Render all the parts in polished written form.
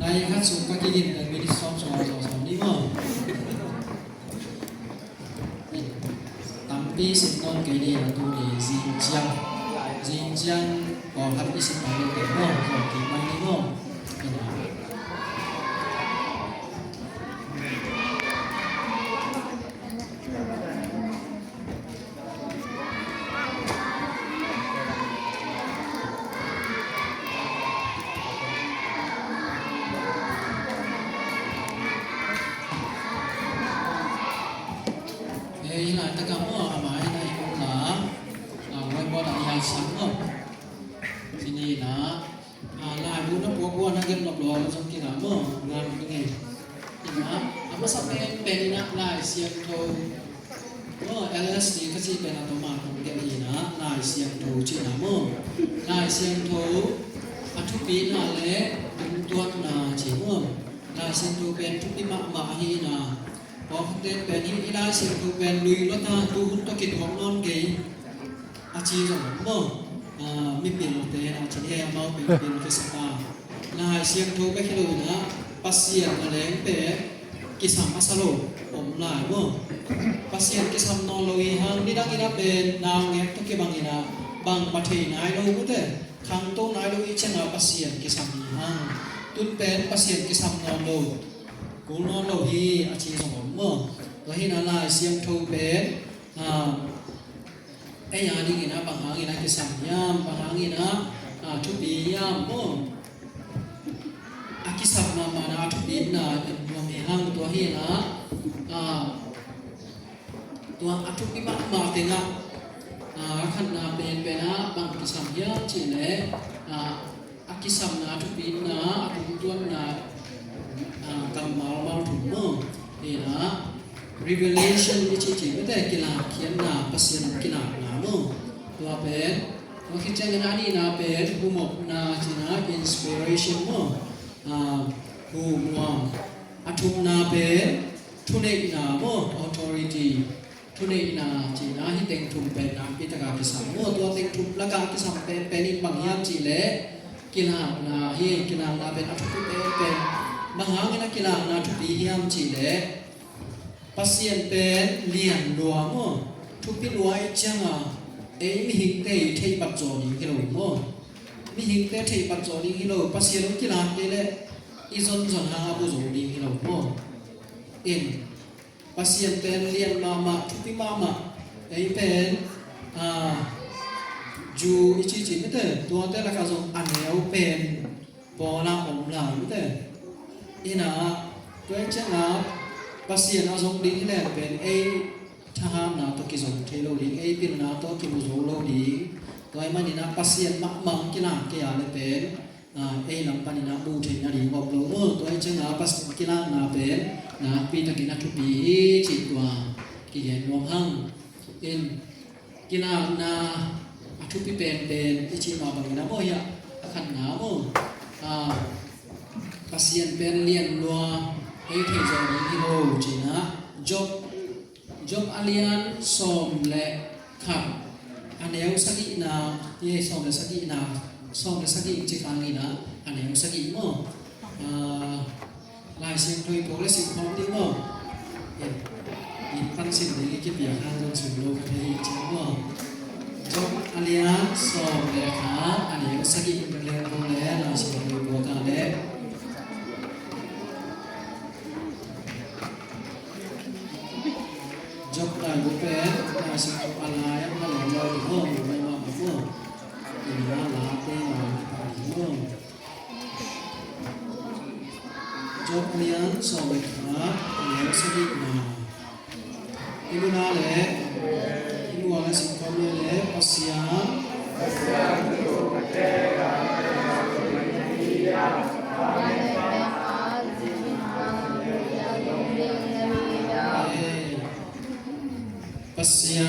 ในขั้นสูงก็กินมินิซอมสองนี่มั้งตั้งปีสิบนนกี่นี่ตัวนี้จินเจียงก็ทำ20ปีเลยมั้งก็กี่ปีนี่มั้งIna taga mo amai na ikong na wai mo na yang sang mo sini na la bu na po na gen lop lo jong kina mo ngan ngi ina ama sa pen na la siam tho mo LSD kasi pe na to ma ko ge ina la siam tho chi na mo la siam tho athu pi na le tum tuat na chi mo la siam tho pen thu pi ma hi naพอเต้นเป็นนี่ได้เสียงดูเป็นลุยรถตาดูหุ่นตะกิดของนอนเกยอาชีพของผมมีเปลี่ยนเตะอาชีพเมาเป็นเกษตรนายเสียงดูไปแค่ดูนะปัสเซียนอะไรเป็นกิสามมาสโลผมหลายว่าปัสเซียนกิสามนอนลอยหางนี่ดังนี้เป็นนางเงี้ยตุกิบังนี่นะบางประเทศนายเราก็แต่ทางโต้นายเราอีเช่นเราปัสเซียนกิสามนี่หางตุนเป็นปัสเซียนกิสามนอนลอยกูนอนเราฮีอาชีพของผมตัวฮีนั่นละเสียงทูเป็นไอ้ยานี่นะบางครั้งนะคือสัญญาบางครั้งนะทุบปียามอากิสับนามานะทุบปีนะตัวมีห้างตัวฮีนะตัวทุบปีมาเต็งขันนาเป็นนะบางกิสับยามจีเล่อากิสับนะทุบปีนะทุบตัวนะกำมาถูกมั้งนี่นะ revelation นี่จริงๆไม่ได้กีฬาเขียนนาปัสยานกีฬานามั้งตัวเป็นว่าคิดจังนะนี่นะเป็นผู้หมกนาจีนะ inspiration มั้งผู้มองอัตุนาเป็นทุเนกนามั้ง authority ทุเนกนาจีนะที่เต็งทุมเป็นนาพิตกาพิสัมมั้งตัวเต็งทุมละกาพิสัมเป็นอีกบางอย่างจีเล่กีฬานาเฮกีฬานาเป็นอัตุเป็นบางครั้งนักกีฬานาทุกปียามจีเล่ปัสยานเป็นเลียนรัวมั้งทุกปีรัวไอ้จังมีหิงเตะเทปัจจอนี่กิโลมั้งมีหิงเตะเทปัจจอนี่กิโลปัสยานกีฬาเล่อีซอนหาบุษนี่กิโลมั้งปัสยานเป็นเลียนมาทุกปีมาไอ้เป็นจูอีจีไม่ได้ตัวแต่ละครั้งอันเดียวเป็นปอนาอมลาไม่ได้นะตัวเจ้านะปัสยานอาสงดิ้งแหลมเป็นทหารนะตัวกิจงเทโลดิ้งเป็นนะตัวกิมุโซโลดิ้งตัวมันนี่นะปัสยานมังกิลาเกียร์เลยเป็นลำปันนี่นะบูเทนะดิ้งบอกเราตัวเจ้านะปัสยานกิลานะเป็นนะปีตะกินนะทุกปีจีกว่ากิเลนรวมหั่งกิลานะทุกปีเป็นที่จีมาบางนะบ่อยขันหนาบ่ปัสยานเป็นเลียนรัวเทจอนี่กิโลจีนะจบอเลียนสมและขับอันเดียวสักอีนะสมและสักอีนะสมและสักอีจีฟังนี่นะอันเดียวสักอีมั้งลายเสียงโดยโปรและสิ่งของดีมั้งอีกพันสิ่งนี้เก็บอย่างห้าจนถึงโลกเทจมั้งจบอเลียนสมและขับอันเดียวสักอีเป็นเรื่องโปรและลายเสียงโดยโปรกันและจบได้บุเป็นนาสิกอะไรมาหลงเราถึงห้องอยู่ไม่มาบุกอีน่าลาเต้มาถึงห้องจบเรียนสอบแบบนะเรียนสกิมาอีบุนาเล่อีบัวและสิกคำเล่ปัสยานปัสย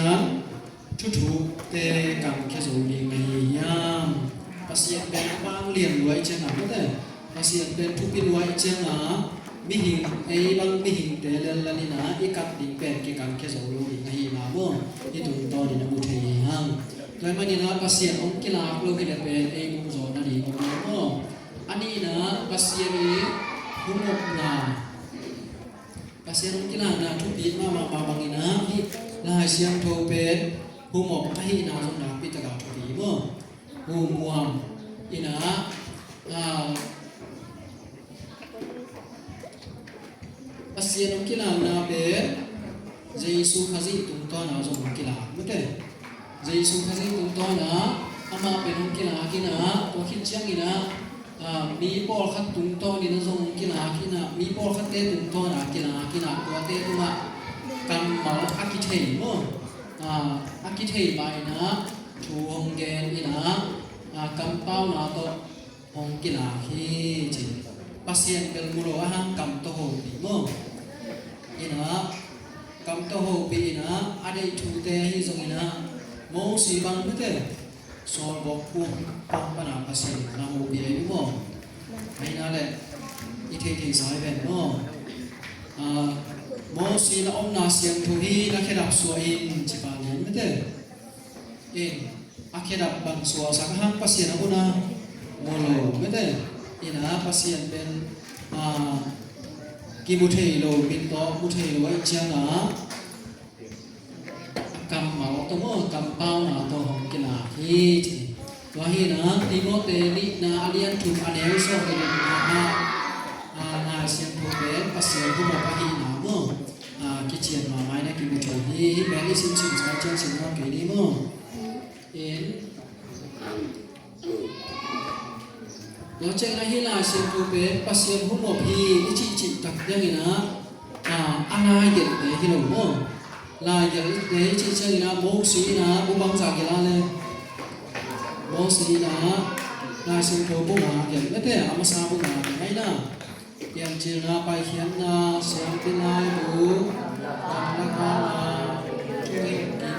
านทุกเตกันแค่สูดีไม่ยามปัสยานเป็นบางเลี้ยงไว้เจ้าหน้าก็ได้ปัสยานเป็นทุกปีไว้เจ้าหน้ามีหิงบางมีหิงเตลลันนี่นะอีกัดดิเป็นกี่กันแค่สูดีไม่ยามบ่ที่ตัวต่อดีนะบุตรยังโดยมันนี่นะปัสยานองค์กีฬาโลกที่เป็นมุมโซนนั่นเองบ่อั อันนี้นะปัสเซียนีหุมกนาปัสเซียนกินานะทุปีมาบางนะที่ลายเสียงโทเป็นหุมกอหินาสนาปิตกาทุปีบ่หูมวมอีนะปัสเซียนกินานะเป็นเยซูคาซิตุงตอนะสมกิลาบ่เตเยซูคาซิตุงตอนะอามาเป็นกิลากินะตัวคิดจังอีนะมีปอลขัดตุงตอนี่นะสงกินากินะมีปอลขัดเตตุงตอนะกินาตัวเตตุมะกัมมาอากิเทบ่อากิเทไปนะทูฮงเกนนี่นะกัมเป้านะตอฮงกินาฮีจิปัสเซียนเป็นมุโรอะหังกัมโตโหติบ่นี่นะกัมโตโหปีนะอะได้ทูเตฮีสงนี่นะโมสีบังเตสอนบอกปุ้มปังปนาภาษีนาโมเบียนี่บ่ให้นั่นแหละอีเทสายเป็นบ่โมสีละองนาเสียงทุฮีละเคดับสัวอินจิปานีไม่ได้อะเคดับบังสัวสักหังภาษีนะบุนะโมโลไม่ได้อีนะภาษีเป็นกิมุเทโลปินโตมุเทโลไว้เจียงนะกัมมาตโมกัมเป้านะตหงกินาฮีจิวะฮีนะติโมเตนินะอเลียนทุมอเนลโซเตนินะนาเสียงทุเบปัสเซหุมปะฮีนะโมกิเจียนมาไม้นะกิมุโทฮีแบลิสินสินสายเจียนสินนอเกนี่โมเราเจอนะฮีนาเสียงทุเบปัสเซหุมพีอิจิจิตักยังนะอะไรเด็ดเลยที่เราโมลายอย่างนี้ที่เช่นนะโมสีนะบุบังจากกี่ล้านเลยโมสีนะนายสิงโตบุมาอย่างไม่ได้อามาซาบุมาอย่างไรนะอย่างเจนะไปเขียนนะเสียงเป็นนายบุกันละกันนะช่วยกินนะ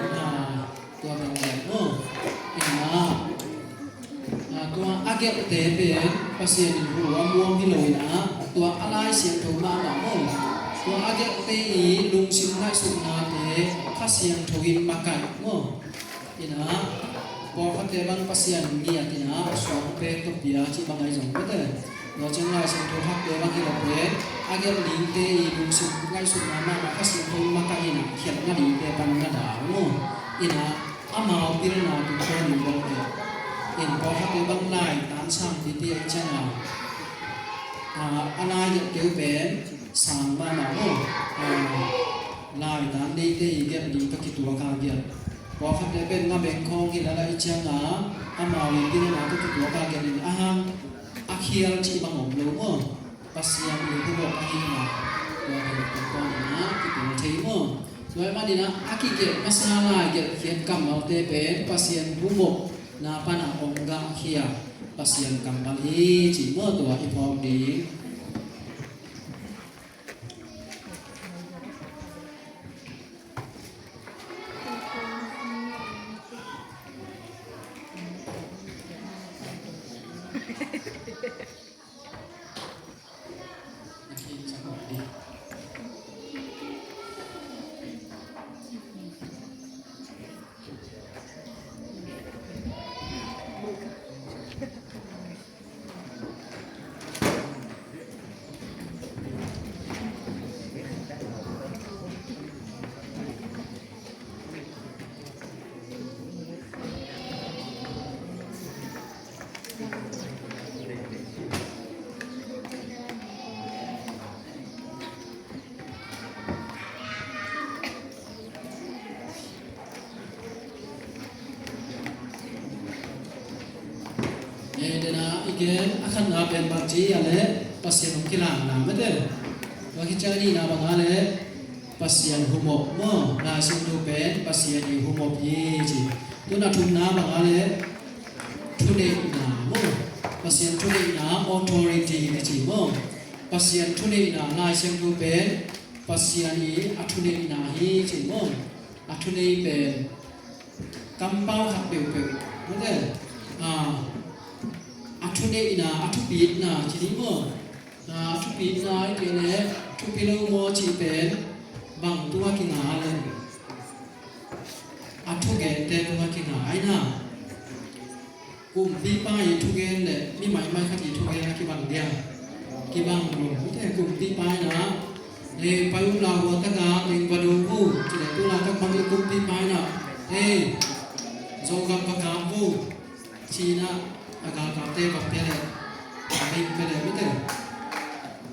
ตัวเป็นแบบโน่อีนะตัวอาเกตเตเป็นภาษาหัวม่วงที่เลยนะตัวอะไรเสียงโตมาหน่อยตัวอาเกเตอีลุงสิงให้สุนาเตข้าเสียงทวินมาไก่โม่อีนะพอเขาเตบังภาษาเนียตินะสองเปตุเปียที่บางไงจงเปเตเราจะง่ายสิงทุกข์เตบังที่เราเปอาเกลิงเตอีลุงสิงให้สุนามาข้าเสียงทวินมาไก่นะเขียนงาดีเตปันงาดาโม่อีนะอามาเอาพิรนาตุเชนิบอลเตอีนพอเขาเตบังไล่ตามช่างที่เตียงเช่นเราอะไรจะเกี่ยวเป็นสามบ้านเราลายตามดีที่เก็บดีก็คิดตัวข้าวเกี่ยวพอเขาจะเป็นมาแบ่งของที่ละลายเชียงนะอามาเรียนที่นี่นะก็คิดตัวข้าวเกี่ยวนี่อาเคียร์ที่บางองค์รู้ว่าภาษาอยู่ผู้บอกที่นะเราเป็นตัวนะคิดตัวใช่ไหมโดยมาดีนะอาคิเกี่ยวภาษาลายเกี่ยวเขียนคำเอาเตเป็นภาษาผู้บอกนาปนาองค์กาเคียภาษาคำบาลีจีเมื่อตัวอีพอดีAgain, akan napen baci ale pasien kilang na mete. Bagi cari na bangale pasien humop mo na sindupen pasien humop yeji. Tu na thum na bangale thune na mo pasien thune na authority yeji mo pasien thune na na sindupen pasien ni athune na yeji mo athune pen kampau hak peu mete Atune ina atupit na jadi mo atupit na ikene tupilo mo cipen bang tua kinga le atuge te tua kinga ina กลุ่มปีป้ายทุกเกนเลยมีหมายไม่ขัดทุกเกนกี่บังเดียวกี่บังลงแต่กลุ่มปีป้ายนะไปอุ้มเราหัวตะกาเองบดูผู้จะได้ตัวเราต้องฟังกลุ่มปีป้ายนะโจกับประกาศผู้ชีนะอากาศกับเตะกับเตะเลยไม่ไปเลยไม่เตะ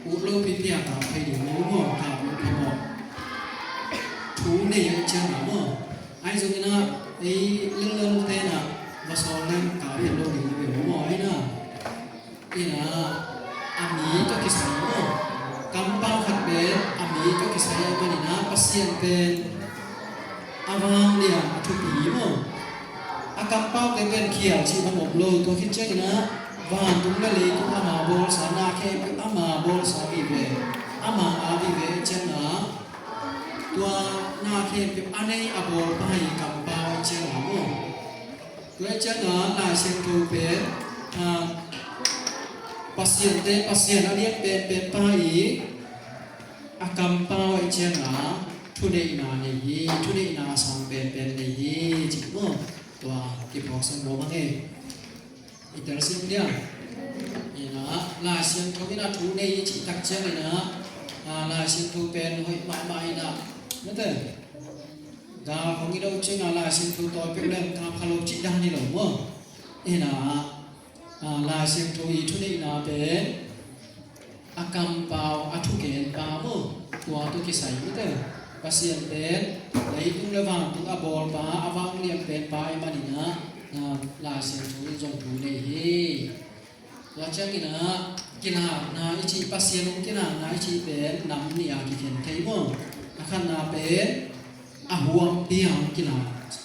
อุโลพิเปียกับไปอยู่ในหม้อกับในหม้อถูในยังเชื่อหม้อไอ้ส่วนนั้นเรื่องเตะนะมาสอนเรื่องกับเป็นโลกอยู่ในหม้อไอ้นะนี่นะอันนี้ก็คิดใส่หม้อกำปั้งขัดเบสอันนี้ก็คิดใส่ตัวนี้นะปัสเซียนเป็นอาวางเนี่ยทุกปีหม้ออาการเป้าเกินเขียวชีมันหมดโลตัวคิดเช่นนะว่าตุ้มเลยตุ้มอามาบอลสานาแค่อามาบอลสาบีเวอามาอาบีเวเช่นนะตัวนาแค่อันนี้อาบอลไปกับเป้าเช่นนะมั้งตัวเช่นนะนาเช่นตัวเป็นปัสเซียนอันนี้เป็นไปอาการเป้าเช่นนะทุเรศนาเนี่ยทุเรศนาสังเป็นเนี่ยจริงมั้งตัวที่พอสมบูรณ์มั้งอิตาลีเนี่ยนี่นะลาเซียนเขาที่น่าถูในจิตตักเชื่อเลยนะลาเซียนถูเป็นหอยไม่นะนั่นเองดาวของที่เราเชื่อลาเซียนถูตัวเป็นเรื่องการพาลจิตดังนี่หรอมั้งนี่นะลาเซียนถูอีทุนี่นะเป็นอาการเปล่าอาทุกเกณฑ์เปล่ามั้งตัวที่ใส่นั่นเองภาษาเป็นในตุ้งระวังตุ้งอบอลป้าอวังเรียงเป็นป้าไอ้มาดีนะลาเซียนถูจงถูเลยว่าจะกินนะกินนาอิจิภาษาลุงกินนาอิจิเป็นน้ำนี่อากิเข็นเทมั้งอาคันนาเป็นอาหัวเปียงกินนา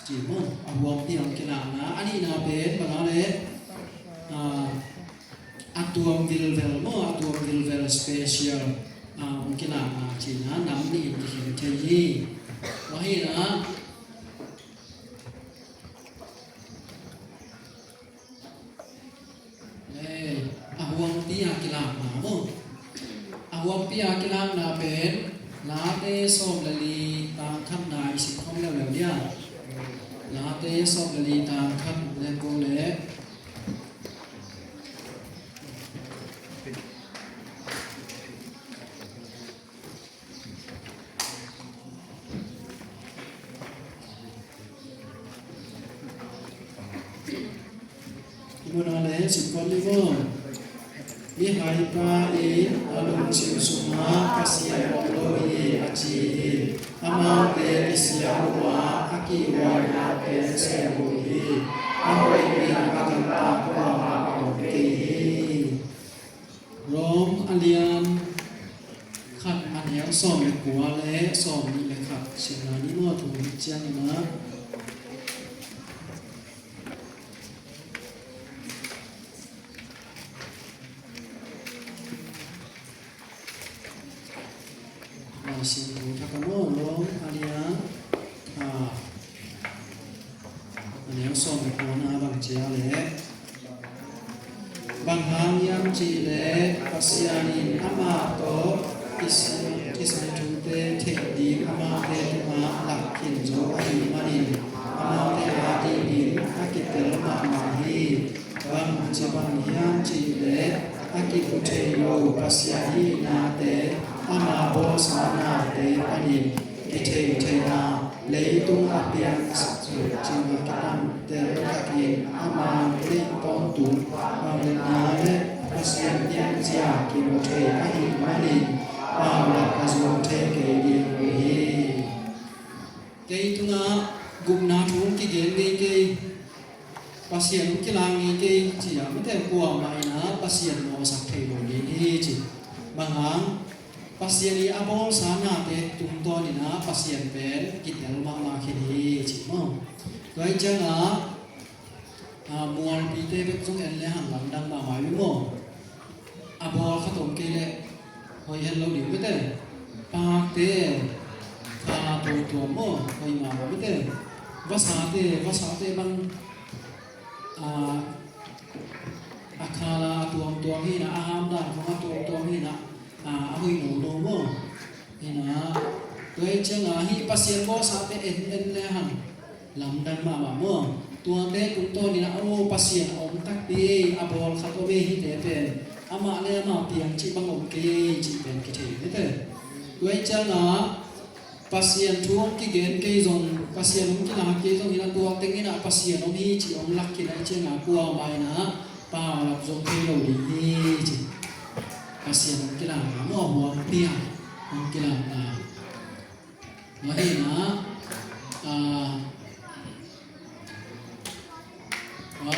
จีมั้งอาหัวเปียงกินนาอันนี้นาเป็นบางอะไรอาตัววิลเวลมั้งอาตัววิลเวลสเปเชียลmungkin Cina namni dikhitai wahina awang pia kilang na mo awang pia kilang na ben late som lali tang khat na isip khom lew lew dia late som lali tang khat le ko le Munale sipaligo Mihai pa alung suma kasia loi aci amate isiawa akiwa ya pesebuhi awai bin aganta kwa oke Rom alian khat aniang som le kwa le som ni le khat sinani mo thu chiang na sin tu thakamo long alia aneu som ko na bang chia le bang ham yam chi le pasiani ama to isai tu te the di ama te ma lak kin jo ai mani ama te a ti ni akitel ma ma hi bang chi bang yam chi le akipute yo pasiani na te ama bo sana te pani ite na leitung apian satsu chima kan te takin ama le ton tu na le pasien yan sia ki mo te ai mani pa la kazo te ke di hi ke tunga gumna thung ki gen ni ke pasien ki lang ni ke chi ya me te kwa mai na pasien mo sak thei lo ni hi chi mangang pasien ni abol sana te tumto ni na pasien pen kitel ma khini chimo toi changa mual pi te be chung en le han lam dang ma mai mo abol khatom ke le hoi hen lo di be te pa te kha to mo hoi ma be te vasa te bang akhala tuam hi na aham da phang tuam hi na ahui no mo ina toi changa hi pasien bo sa te en le han lam dan ma mo tua te kum to ni na o pasien om ตักปีอาบอลคาโตเวฮิเตเป็นอามาเลมาเปียงจิบังองเกจิเป็นกิเทเตด้วยจานะpasien tuang ki gen ke zong pasien ki na ke zong ina tuang teng ina pasien om hi chi om lak ki nai che na kwa mai na pa lak zong ke lo di hi chi pasien ki na mo mo pia om ki na ma hi na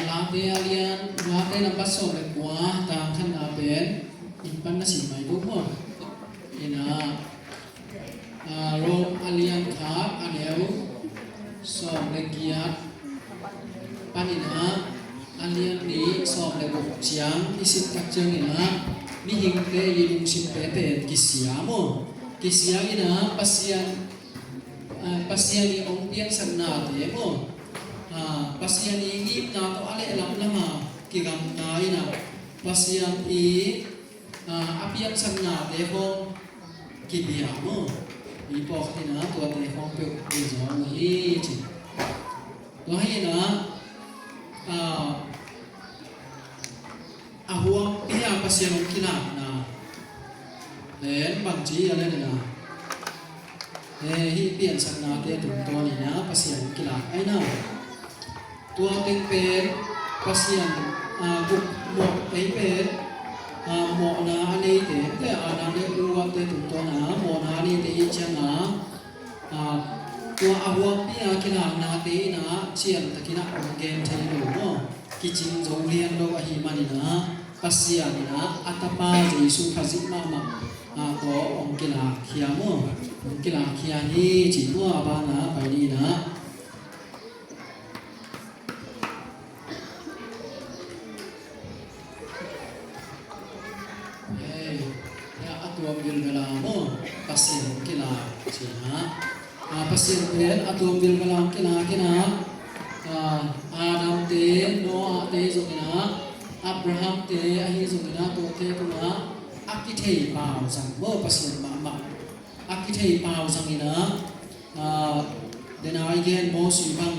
la te alian la te na paso le kwa ta khan na ben in pan na sin mai do mo ina Rome Alien Card Anel Som Legiat Panina Alien Ni Som Lebok Chiang Isit Kakjeng Ina Mi Hing Te Yidung Sin Pete Kisia Mo Kisia Ina Pasien Ni Ong Pian Sanna Te Mo Pasien Ni Ngip Na To Ale Lam Lama Kigam Na Ina Pasien I Apian Sanna Te Hong Kibia Moมีปอกที่นะตัวในห้องเปิดดีจอมฮีจิตัวให้นะหัวที่อาปัสยานุกินานะเล่นบังจีอะไรนะฮีเปลี่ยนสัญญาเตถึงตัวนี้นะปัสยานุกินาไอ้นะตัวเป็นปัสยากุกหมกไอ้เป็นหมอนานี่เตแต่อานานี่รู้ว่าเตถึงตัวนะหมอนานี่เตอีจังนะตัวอาวังพี่อากินานาเตนะเชียนตะกินะองเกนเทโลโมกิจิงโรงเรียนโลกอหิมานี่นะปัสยานี่นะอัตปาเจสุภสิมามาก็องกิลาเคียโมองกิลาเคียนี่จิตัวบานะไปนี่นะตัววิลเวลาโมปัสยากิลาจินะปัสยาเป็นตัววิลเวลากิลาอาดัมเตโนอาเตสุกินะอับราฮัมเตอหิสุกินะตัวเตตุนะอักกิเทปาวสังโมปัสยามาอักกิเทปาวสังนี่นะเดนายเกนโมสุบัง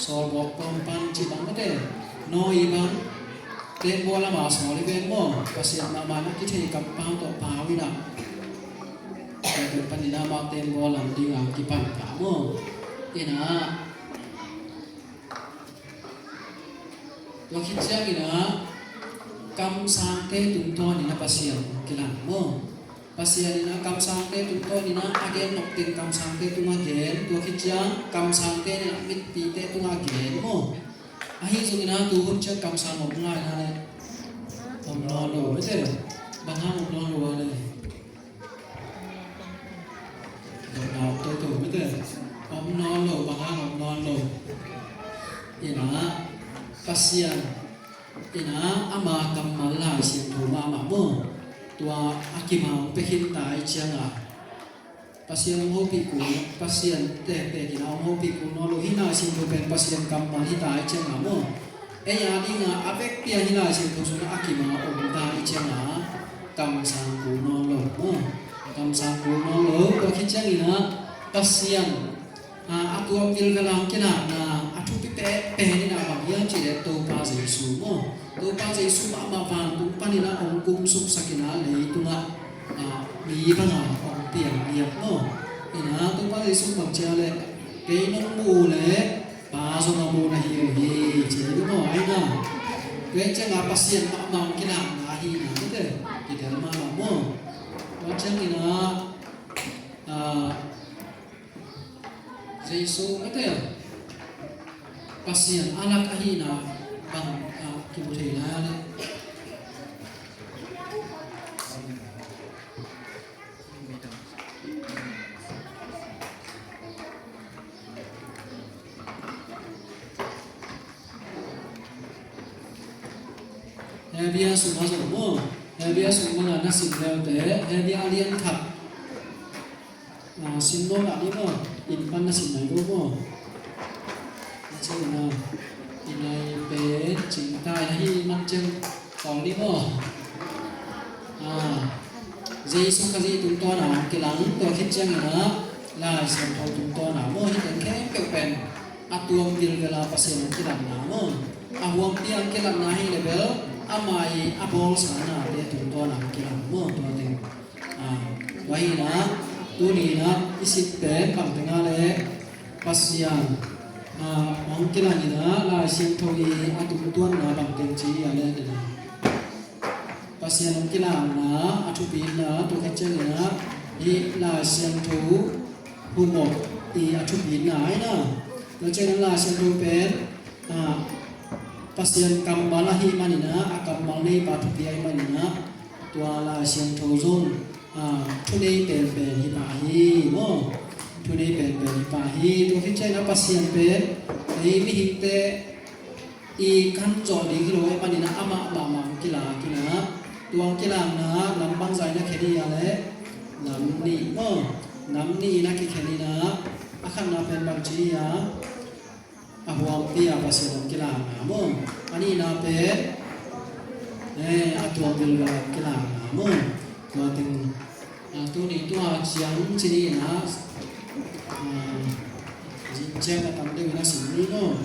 สอบอกกอมปันจิบังก็เตโนอีบังเตนบัวละมาสอลิเวนโมปัสยามานักกิเทกับปาวต่อปาวินะแต่ปัญญามาเตนบัวหลังดีงามกิปันกาโมนี่นะตัวคิดเสียนี่นะกำสังเตตุนตัวนี่นะปัสยากิลังโมปัสยานี่นะกำสังเตตุนตัวนี่นะอาเกนนกตินกำสังเตตุงาเกนตัวคิดเสียกำสังเตนี่มิตปีเตตุงาเกนโมอาหิสุกินะตัวหุ่นเชื่อกำสังหมดง่ายนะเลยผมนอนดูไม่ใช่บางห้างผมนอนดูเลยเราตัวไม่ได้ผมนอนดูบางห้างผมนอนดูนี่นะปัสยานี่นะอามากัมมาลาเสียงถูมามาโมตัวอากิมาไปหินตายเชียงอ่ะปัสยาโมปิกูปัสยาแต่ที่เราโมปิกูนอนดูหินาเสียงถูเป็นปัสยากัมมาหิตายเชียงอ่ะโมไอ้ยาดีนะอาเปกเปียหินาเสียงถูสุนอากิมาอมตายเชียงอ่ะกัมสังกูนอนดูโมกัมสังกูนอนดูตัวคิดเช่นนี้นะปัสยาอาตัววิลกลังกินานะอาทุปิเปนี่นะบางอย่างจีเดตัวปาเจสุโมตัวปาเจสุมาฟังตุปานี่นะองกุมสุขสักินาเลยตัวนะมีปัญหาองเปียงเรียบโมนี่นะตัวปาเจสุบางเจ้าเลยเกยนมูเลยปาสมมูนะเฮียฮีเจ้าดูโมไอ้นะเกยจะงาปัสยามากินานะฮีนะนี่เด้ที่เดินมาโมว่าเช่นนี้นะYesus kata ya pasien anak ahina bang kibutila ni dia semua dia semua nasib dia dia alien kap simbol ni mo inpan na sinay ko mo kasi na inay pe cinta hi macam kong ni mo Jesus kasi tunto na kilang to kitchen na la isang tunto na mo hitan kaya pen atuang gilgala pa sa kilang na mo ahwam tiang kelam nahi level amai abol sana de tu to nam kelam mo to de wahina tu ni na isip pe kam tenga le pasian mong kelam ni na la sim thoi atu tuan na bang ten chi ale de pasian mong kelam na atu pi na tu ka chen na i la sim thu hu mo i atu pi na ai na la chen la sim thu pe pasien kambalahi manina akambali pathiai manina tuala siang thozon today pen hi pahi mo today pen hi pahi to hichai na pasien pe ei mi hitte i kan jo ni lo manina ama ma kila tuang kila na lambang zai na khedi ya le namni mo namni na ki khedi na akhan na pen bang chi ya ahwam pia pasien kila na mo ani na pe atuang bilga kila na mo to ting tu ni tu chiang chini na jin che na tam de na sin ni no